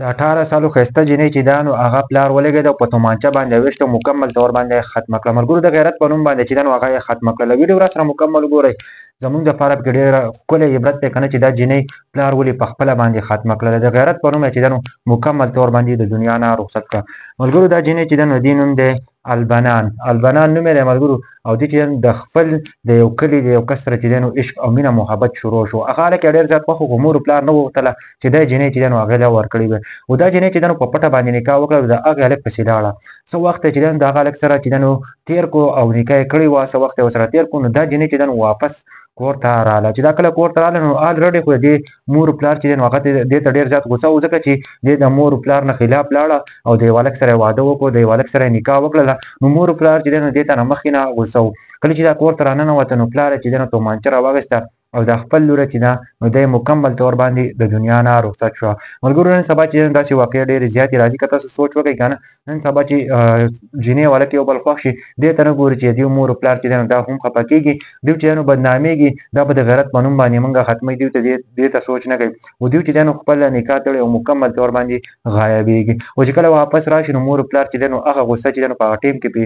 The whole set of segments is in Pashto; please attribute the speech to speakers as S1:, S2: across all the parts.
S1: د 18 سالو ښایسته جینۍ چې دا نو هغه پلار ولګېد او په تومانچه باندې ویشت او مکمل طور باندې ختمه کړه. ملګرو د غیرت په نوم باندې چې دا نو هغه یې ختمه کړله. ویډیو راسره مکمل وګورئ. زموږ دپاره پکې ډېره ښکلی عبرت دی که نه چې دا جینۍ پلار ولې په خپله باندې ختمه کړله. د غیرت په نوم یې چې دا نو مکمل طور باندې د دنیا نه رخصت کړه. ملګرو دا جینۍ چې دا نو دې نوم دی البنان نوم یې دی ملګرو. او دې چې د خپل د یو کلي د یو کس سره چې دی نو عشق او مینه محبت شروع شو. هغه هلک یې ډېر زیات خوښ و خو مور پلار نه غوښتله چې دا جینۍ چې دی نو هغې له ورکړې وي. او دا جینۍ چې دی نو په پټه باندې نکاح وکړه او د هغې هلک پسې لاړه. څه وخت یې چې دی نو د هغه هلک سره چې دی نو تېر کړو او نکاح یې کړې وه، څه وخت یې ورسره تېر کړو، نو دا جینۍ چې دی نو واپس کور ته راغله. چې دا کله کور ته راغله نو الریډي خو د دې مور پلار چې دی نو هغه دې ته ډېر زیات غوسه و، ځکه چې دې د مور پلار نه خلاف لاړه او د یو هلک سره یې واده وکړو، د یو هلک سره یې نکاح وکړله. نو مور پلار چې دی نو دې ته نه مخکې نه غوسه و. کله چې دا کور ته راننوته نو پلار یې چې دی نو تومانچه راواخیسته او د خپل لوره چې ده نو دی مکمل طور باندې د دنیا نه رخصت شوه. ملګرو نن سبا چې داسې واقعې ډېرې زیاتې راځي. که تاسو سوچ وکئ که نه، نن سبا چې جینۍ او هلک یو بل خوښ شي، دې ته نه ګوري چې د دوی مور پلار چې دی نو دا هم خفه کېږي، دوی چې دی نو بدنامېږي، دا به د غیرت په نوم باندې مونږ ختموي، دوی ته دې ته سوچ نه کوي. او دوی چې دی نو خپل نکاح تړي او مکمل طور باندې غایبېږي. او چې کله واپس راشي نو مور پلار چې دی نو هغه غوسه چې دی نو په هغه ټیم کې پرې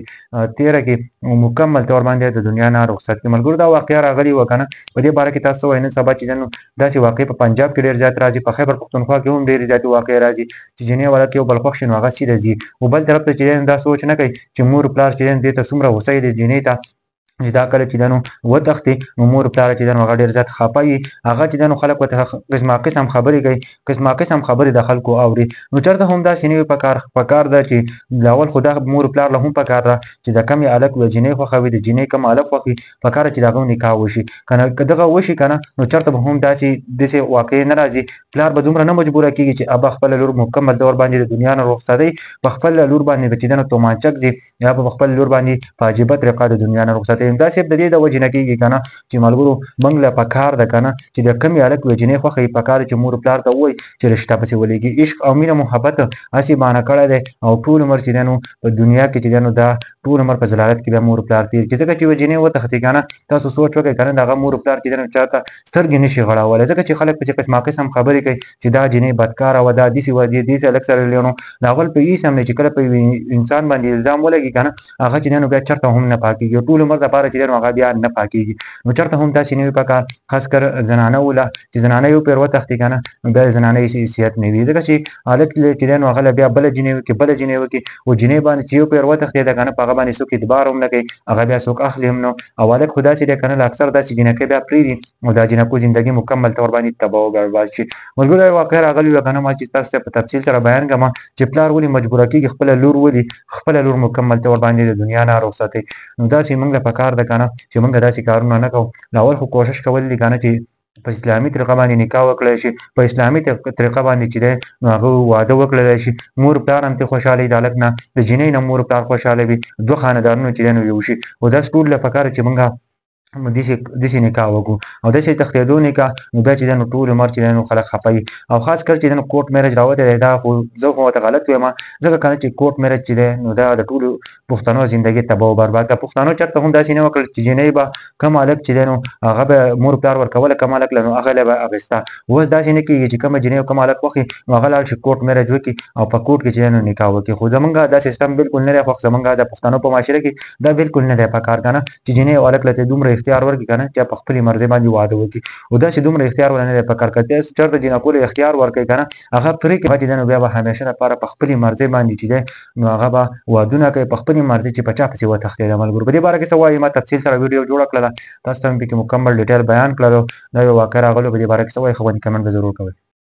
S1: تېره کړي او مکمل طور باندې د دنیا نه رخصت کړي. ملګرو دا واقعه راغلې وه که نه، په دې باره کې تاسو څه وایئ؟ نن سبا چې دی نو داسې واقعې په پنجاب کې ډېر زیات راځي، په خیبر پښتونخوا کې هم ډېرې زیاتې واقعې راځي چې جینۍ او هلک یو بل خوښ شي نو هغه سیده ځي. او بل طرف ته چې دی نو دا سوچ نه کوي چې مور پلار چې دی نو دې ته څومره غوسه وي دې جینۍ ته چې دا کله چې دی نو وتښتي نو مور پلار چې دی نو هغه ډېر زیات خفه وي. هغه چې دی نو خلک ورته قسما قسم خبرې کوي، قسما قسم خبرې د خلکو اوري. نو چېرته هم داسې نه وي پکار ده چې د اول خو دا مور پلار له هم پکار ده چې د کم یې هلک جینۍ خوښه وي، د جینۍ کم هلک خوښ وي، پکار ده چې د هغه نکاح وشي. که دغه وشي که نه نو چېرته به هم داسې واقعې نه راځي. پلار به دومره نه مجبوره کېږي چې ابا خپله لور مکمل طور باندې د دنیا نه رخصتوي، په خپله لور باندې به چې دی نو تومانچه ږدي یا به په خپله لور باندې په عجیبه طریقه د دنیا نه رخصتوي. همدا صرف د دې د وجې نه کېږي که نه چې ملګرو موږ له پکار ده که نه چې د کمې هلک جینۍ خوښه وي، پکار ده چې مور پلار ته ووایي چې رشته پسې ولېږي. عشق او مینه محبت هسې بانه کړی دی او ټول عمر چې دی نو په دنیا کې چې دی نو دا ټول عمر په ضلالت کې بیا مور پلار تېر کړي. ځکه چې یوه جینۍ وتښتي که نه، تاسو سوچ وکئ که نه، د هغه مور پلار چې دی نو چا ته سترګې نه شي غړولی، ځکه چې خلک پسې قسما قسم خبرې کوي چې دا جینۍ بدکاره وه، دا داسې وه، داسې هلک سره نو د اول په هېڅ هم نه چې کله په یو انسان باندې الزام ولګي که نه، هغه چې دی نو بیا چېرته هم نه پاکېږي. ټول عمر دپاره چې دی نو هغه بیا نه پاکېږي. نو چېرته هم داسې نه وي پکار، خاص کر زنانه وله چې زنانه یو پیر وتښتي که نه نو بیا د زنانه هېڅ حیثیت نه وي، ځکه چې هلک چې دی نو هغه له بیا بله جینۍ وکړي، بله جینۍ وکړي. او جینۍ باندې چې یو پیر وتښتېده که نه، په هغه باندې څوک اعتبار هم نه کوي، هغه بیا څوک اخلي هم نه. او هلک خو داسې دی که نه، اکثر داسې جینکۍ بیا پرېږدي او دا جینکو زندګي مکمل طور باندې تباه او برباد شي. ملګرو دا واقعه راغلې وه که نه، ما چې تاسو ته په تفصیل سره بیان کړم چې پلار ولې مجبوره کېږي خپله لور ولې خپله لور مکمل طور باندې د دنیا نه رخصتوي. نو داسې موږ له پکار ده که نه چې موږ داسې کارونه نه کوو. اول خو کوشش کول دي که نه چې په اسلامي طریقه باندې نکاح وکړلی شي، په اسلامي طریقه باندې چې دی نو هغه واده وکړلی شي، مور پلار هم ترې خوشحاله وي، د هلک نه د جینۍ نه مور پلار خوشحاله وي، دوه خاندانونه چې دی نو یو شي. او داسې ټول له پکار چې موږ داسې نکاح وکړو او داسې تښتېدو نکاح نو بیا چې دی نو ټول عمر چې دی نو خلک خفه وي. او خاص کر چې دی نو کوټ میرج راوتی دی، دا خو زه خو ورته غلط وایم، ځکه که نه چې کوټ میرج چې دی نو دا د ټولو پښتنو زندګي تباه او برباد کړه. پښتنو چېرته هم داسې نه وکړل چې جینۍ به کم هلک چې دی نو هغه به مور پلار ورکوله، کم هلک له نو هغه له به اخېسته. اوس داسې نه کېږي چې کومه جینۍ او کوم هلک خوښ وي نو هغه لاړ شي کوټ میرج وکړي او په کوټ کې چې دی نو نکاح وکړي. خو زمونږ دا سیسټم بلکل نه دی خوښ، زمونږ د پښتنو په معاشره کې دا بلکل نه دی پکار که نه چې جینۍ او هلک له ته دومره اختیار ورکړي که نه چې په خپلې مرضۍ باندې واده وکړي. او داسې دومره اختیار ونه نه دی پکار. که تاسو چېرته جینکو له اختیار ورکوئ که نه، هغه پرېږدي، هغه چې دی نو بیا به همیشه لپاره په خپلې مرضۍ باندې چې دی نو هغه به وادونه کوي په خپلې مرضۍ چې په چا پسې وتښتېده. ملګرو په دې باره کې څه وایي؟ ما تفصیل سره ویډیو جوړه کړله، تاسو ته مې پکې مکمل ډیټیل بیان کړلو. دا یو واقعه راغلې، په دې باره کې څه وایي؟ خو باندې کمنټ به ضرور کوئ.